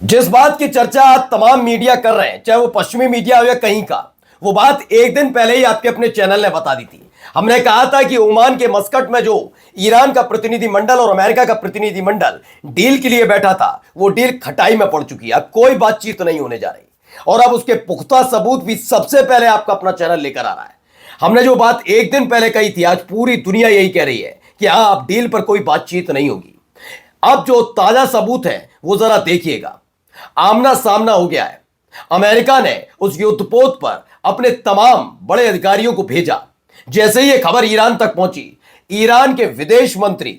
जिस बात की चर्चा आज तमाम मीडिया कर रहे हैं, चाहे वो पश्चिमी मीडिया हो या कहीं का, वो बात एक दिन पहले ही आपके अपने चैनल ने बता दी थी। हमने कहा था कि ओमान के मस्कट में जो ईरान का प्रतिनिधि मंडल और अमेरिका का प्रतिनिधि मंडल डील के लिए बैठा था, वो डील खटाई में पड़ चुकी है। अब कोई बातचीत नहीं होने जा रही और अब उसके पुख्ता सबूत भी सबसे पहले आपका अपना चैनल लेकर आ रहा है। हमने जो बात एक दिन पहले कही थी, आज पूरी दुनिया यही कह रही है कि हाँ, अब डील पर कोई बातचीत नहीं होगी। अब जो ताजा सबूत है वो जरा देखिएगा। आमना सामना हो गया है। अमेरिका ने उस युद्धपोत पर अपने तमाम बड़े अधिकारियों को भेजा। जैसे ही यह खबर ईरान तक पहुंची, ईरान के विदेश मंत्री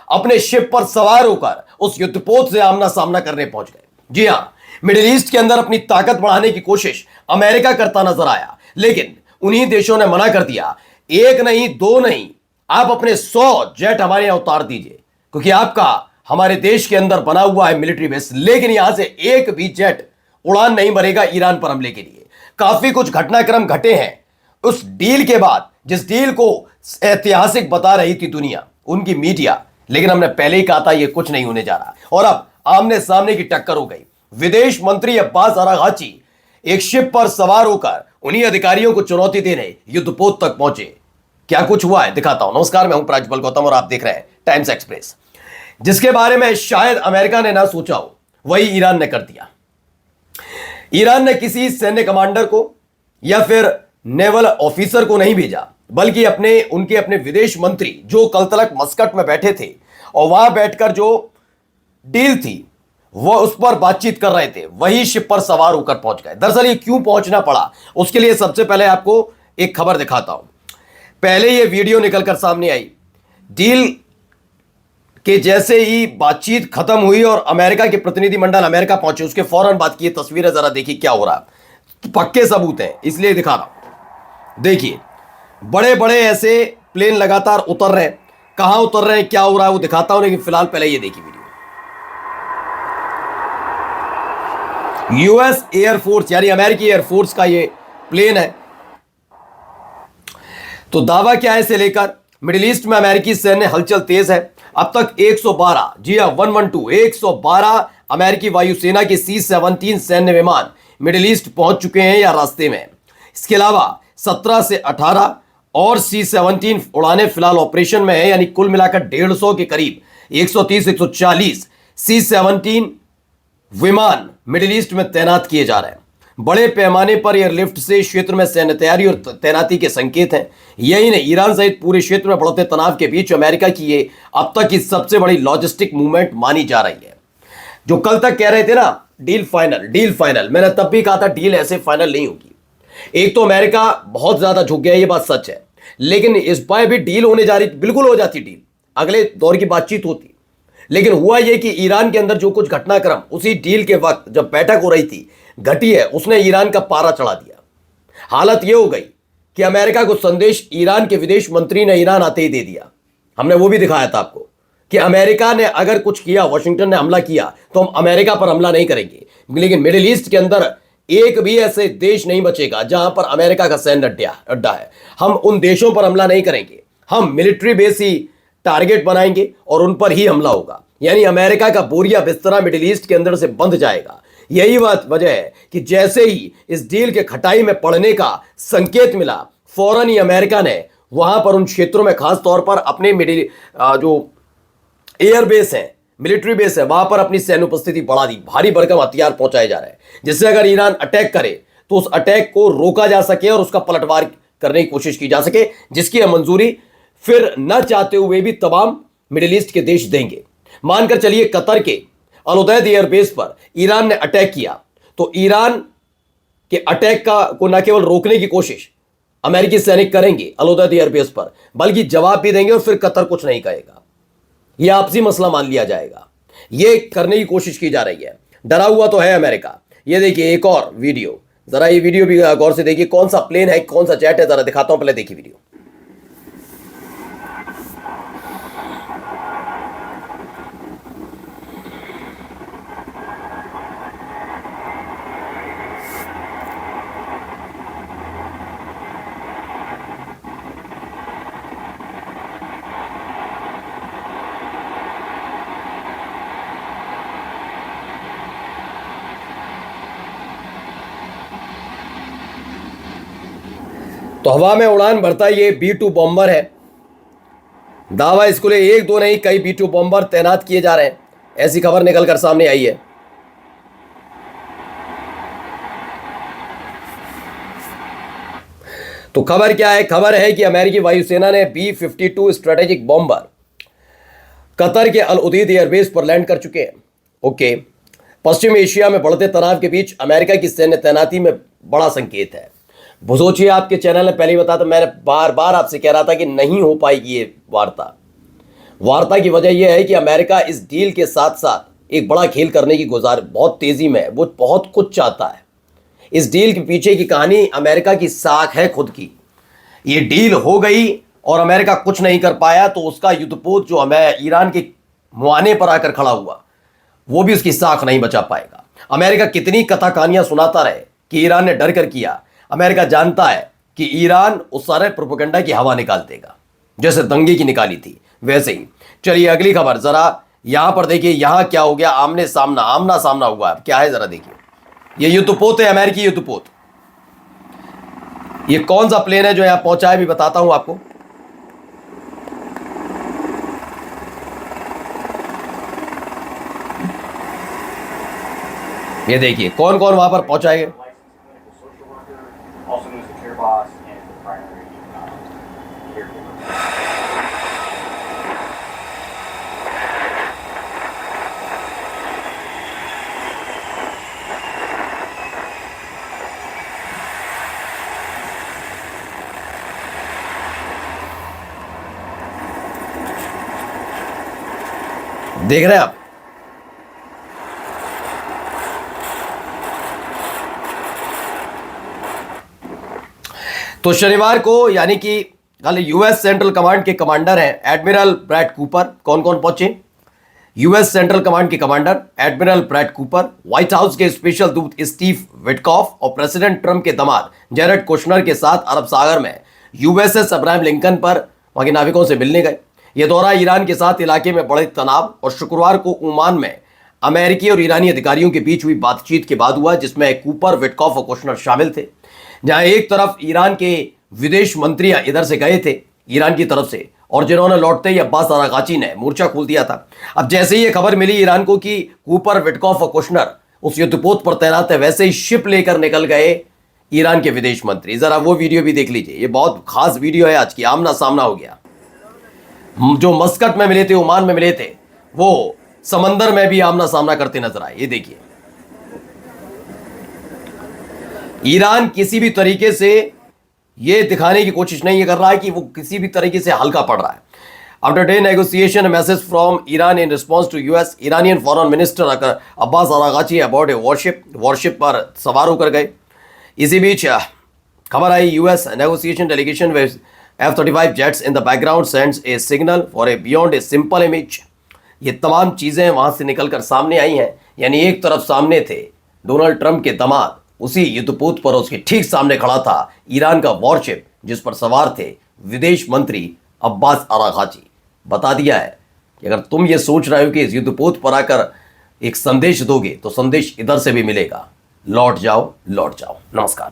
अपने शिप पर सवार होकर उस युद्धपोत से आमना सामना करने पहुंच गए। जी हां, मिडिल ईस्ट के अंदर अपनी ताकत बढ़ाने की कोशिश अमेरिका करता नजर आया, लेकिन उन्हीं देशों ने मना कर दिया। एक नहीं, दो नहीं, आप अपने 100 जेट हमारे यहां उतार दीजिए, क्योंकि आपका हमारे देश के अंदर बना हुआ है मिलिट्री बेस, लेकिन यहां से एक भी जेट उड़ान नहीं भरेगा ईरान पर हमले के लिए। काफी कुछ घटनाक्रम घटे हैं उस डील के बाद, जिस डील को ऐतिहासिक बता रही थी दुनिया, उनकी मीडिया। लेकिन हमने पहले ही कहा था यह कुछ नहीं होने जा रहा, और अब आमने सामने की टक्कर हो गई। विदेश मंत्री अब्बास अरागाची एक शिप पर सवार होकर उन्हीं अधिकारियों को चुनौती देने युद्धपोत तक पहुंचे। क्या कुछ हुआ है दिखाता हूं। नमस्कार, मैं हूं प्राज्वल गौतम और आप देख रहे हैं टाइम्स एक्सप्रेस। जिसके बारे में शायद अमेरिका ने ना सोचा हो, वही ईरान ने कर दिया। ईरान ने किसी सैन्य कमांडर को या फिर नेवल ऑफिसर को नहीं भेजा, बल्कि उनके अपने विदेश मंत्री जो कल तक मस्कट में बैठे थे और वहां बैठकर जो डील थी वो उस पर बातचीत कर रहे थे, वही शिप पर सवार होकर पहुंच गए। दरअसल ये क्यों पहुंचना पड़ा, उसके लिए सबसे पहले आपको एक खबर दिखाता हूं। पहले ये वीडियो निकलकर सामने आई। डील कि जैसे ही बातचीत खत्म हुई और अमेरिका के प्रतिनिधि मंडल अमेरिका पहुंचे, उसके फौरन बाद की तस्वीरें जरा देखिए क्या हो रहा है। पक्के सबूत है, इसलिए दिखा रहा हूं। देखिए, बड़े बड़े ऐसे प्लेन लगातार उतर रहे हैं। कहां उतर रहे हैं, क्या हो रहा है, वो दिखाता हूं, लेकिन फिलहाल पहले ये देखिए वीडियो। यूएस एयरफोर्स यानी अमेरिकी एयरफोर्स का ये प्लेन है। तो दावा क्या है इसे लेकर, मिडिल ईस्ट में अमेरिकी सैन्य हलचल तेज है। अब तक 112, जी हां 112, 112 अमेरिकी वायुसेना के C-17 सैन्य विमान मिडिल ईस्ट पहुंच चुके हैं या रास्ते में। इसके अलावा 17 से 18 और C-17 उड़ानें फिलहाल ऑपरेशन में है, यानी कुल मिलाकर 150 के करीब 130-140 C-17 विमान मिडिल ईस्ट में तैनात किए जा रहे हैं। बड़े पैमाने पर एयरलिफ्ट से क्षेत्र में सैन्य तैयारी और तैनाती के संकेत हैं। यही नहीं, ईरान सहित पूरे क्षेत्र में बढ़ते तनाव के बीच अमेरिका की ये अब तक की सबसे बड़ी लॉजिस्टिक मूवमेंट मानी जा रही है। जो कल तक कह रहे थे ना डील फाइनल, डील फाइनल, मैंने तब भी कहा था डील ऐसे फाइनल नहीं होगी। एक तो अमेरिका बहुत ज्यादा झुक गया, ये बात सच है, लेकिन इस बार भी डील होने जा रही, बिल्कुल हो जाती डील, अगले दौर की बातचीत होती। लेकिन हुआ यह कि ईरान के अंदर जो कुछ घटनाक्रम उसी डील के वक्त जब बैठक हो रही थी घटी है, उसने ईरान का पारा चढ़ा दिया। हालत यह हो गई कि अमेरिका को संदेश ईरान के विदेश मंत्री ने ईरान आते ही दे दिया। हमने वो भी दिखाया था आपको कि अमेरिका ने अगर कुछ किया, वाशिंगटन ने हमला किया, तो हम अमेरिका पर हमला नहीं करेंगे। लेकिन मिडिल ईस्ट के अंदर एक भी ऐसे देश नहीं बचेगा जहां पर अमेरिका का सैन्य अड्डा है। हम उन देशों पर हमला नहीं करेंगे, हम मिलिट्री बेस ही टारगेट बनाएंगे और उन पर ही हमला होगा। यानी अमेरिका का बोरिया बिस्तरा मिडिल ईस्ट के अंदर से बंध जाएगा। यही बात वजह है कि जैसे ही इस डील के खटाई में पड़ने का संकेत मिला, फौरन ही अमेरिका ने वहां पर उन क्षेत्रों में खास तौर पर अपने जो एयर बेस है, मिलिट्री बेस है, वहां पर अपनी सैन्य उपस्थिति बढ़ा दी। भारी भरकम हथियार पहुंचाए जा रहे हैं, जिससे अगर ईरान अटैक करे तो उस अटैक को रोका जा सके और उसका पलटवार करने की कोशिश की जा सके, जिसकी मंजूरी फिर न चाहते हुए भी तमाम मिडिल ईस्ट के देश देंगे। मानकर चलिए कतर के अल-उदैद एयरबेस पर ईरान ने अटैक किया, तो ईरान के अटैक को न केवल रोकने की कोशिश अमेरिकी सैनिक करेंगे अल-उदैद एयरबेस पर, बल्कि जवाब भी देंगे और फिर कतर कुछ नहीं कहेगा। यह आपसी मसला मान लिया जाएगा। यह करने की कोशिश की जा रही है। डरा हुआ तो है अमेरिका। यह देखिए एक और वीडियो, जरा ये वीडियो भी गौर से देखिए। कौन सा प्लेन है, कौन सा जेट है, जरा दिखाता हूं, पहले देखिए वीडियो। तो हवा में उड़ान भरता ये B-2 बॉम्बर है। दावा इसको ले एक दो नहीं कई B-2 बॉम्बर तैनात किए जा रहे हैं, ऐसी खबर निकलकर सामने आई है। तो खबर क्या है? खबर है कि अमेरिकी वायुसेना ने B-52 स्ट्रेटेजिक बॉम्बर कतर के अल उदीद एयरबेस पर लैंड कर चुके हैं। ओके, पश्चिम एशिया में बढ़ते तनाव के बीच अमेरिका की सैन्य तैनाती में बड़ा संकेत है। सोचिए, आपके चैनल ने पहले ही बताया था, मैंने बार बार आपसे कह रहा था कि नहीं हो पाएगी ये वार्ता की वजह यह है कि अमेरिका इस डील के साथ साथ एक बड़ा खेल करने की बहुत तेजी में है। वो बहुत कुछ चाहता है। इस डील के पीछे की कहानी अमेरिका की साख है खुद की। ये डील हो गई और अमेरिका कुछ नहीं कर पाया तो उसका युद्धपोत जो हमें ईरान के मुआने पर आकर खड़ा हुआ, वो भी उसकी साख नहीं बचा पाएगा। अमेरिका कितनी कथा कहानियां सुनाता रहे कि ईरान ने डर कर किया, अमेरिका जानता है कि ईरान उस सारे प्रोपेगेंडा की हवा निकाल देगा, जैसे दंगे की निकाली थी वैसे ही। चलिए अगली खबर, जरा यहां पर देखिए, यहां क्या हो गया, आमना सामना हुआ। क्या है जरा देखिए, ये युद्धपोत है, अमेरिकी युद्धपोत। ये कौन सा प्लेन है जो यहां पहुंचा है, भी बताता हूं आपको। ये देखिए कौन कौन वहां पर पहुंचा है। देख रहे हैं आप, तो शनिवार को यानी कि कल यूएस सेंट्रल कमांड के कमांडर हैं एडमिरल ब्रैड कूपर। कौन कौन पहुंचे? यूएस सेंट्रल कमांड के commander admiral Brad Cooper, white house के स्पेशल दूत स्टीव विटकॉफ और प्रेसिडेंट ट्रंप के दामाद जैरेड कुशनर के साथ अरब सागर में यूएसएस अब्राहम लिंकन पर वहां के नाविकों से मिलने गए। यह दौरा ईरान के साथ इलाके में बढ़े तनाव और शुक्रवार को ओमान में अमेरिकी और ईरानी अधिकारियों के बीच हुई बातचीत के बाद हुआ, जिसमें कूपर, विटकॉफ और कुशनर शामिल थे। जहां एक तरफ ईरान के विदेश मंत्री इधर से गए थे ईरान की तरफ से, और जिन्होंने लौटते ही अब्बास अरागाची ने मोर्चा खोल दिया था। अब जैसे ही यह खबर मिली ईरान को कि कूपर, विटकॉफ और कुशनर उस युद्धपोत पर तैनात है, वैसे ही शिप लेकर निकल गए ईरान के विदेश मंत्री। जरा वो वीडियो भी देख लीजिए, ये बहुत खास वीडियो है आज की। आमना सामना हो गया, जो मस्कट में मिले थे, ओमान में मिले थे, वो समंदर में भी आमना सामना करते नजर आए। ये देखिए, ईरान किसी भी तरीके से ये दिखाने की कोशिश नहीं कर रहा है कि वो किसी भी तरीके से हल्का पड़ रहा है। After day negotiation message from Iran in response to US, Iranian foreign minister Abbas Araghchi about a warship पर सवार होकर गए। इसी बीच खबर आई, US negotiation delegation with F-35 jets in the background sends a signal for a beyond a simple image. ये तमाम चीजें वहां से निकलकर सामने आई हैं। यानी एक तरफ सामने थे डोनाल्ड ट्रंप के दामाद, उसी युद्धपोत पर उसके ठीक सामने खड़ा था ईरान का वॉरशिप, जिस पर सवार थे विदेश मंत्री अब्बास अरागाची। बता दिया है कि अगर तुम ये सोच रहे हो कि इस युद्धपोत पर आकर एक संदेश दोगे तो संदेश इधर से भी मिलेगा। लौट जाओ, लौट जाओ। नमस्कार।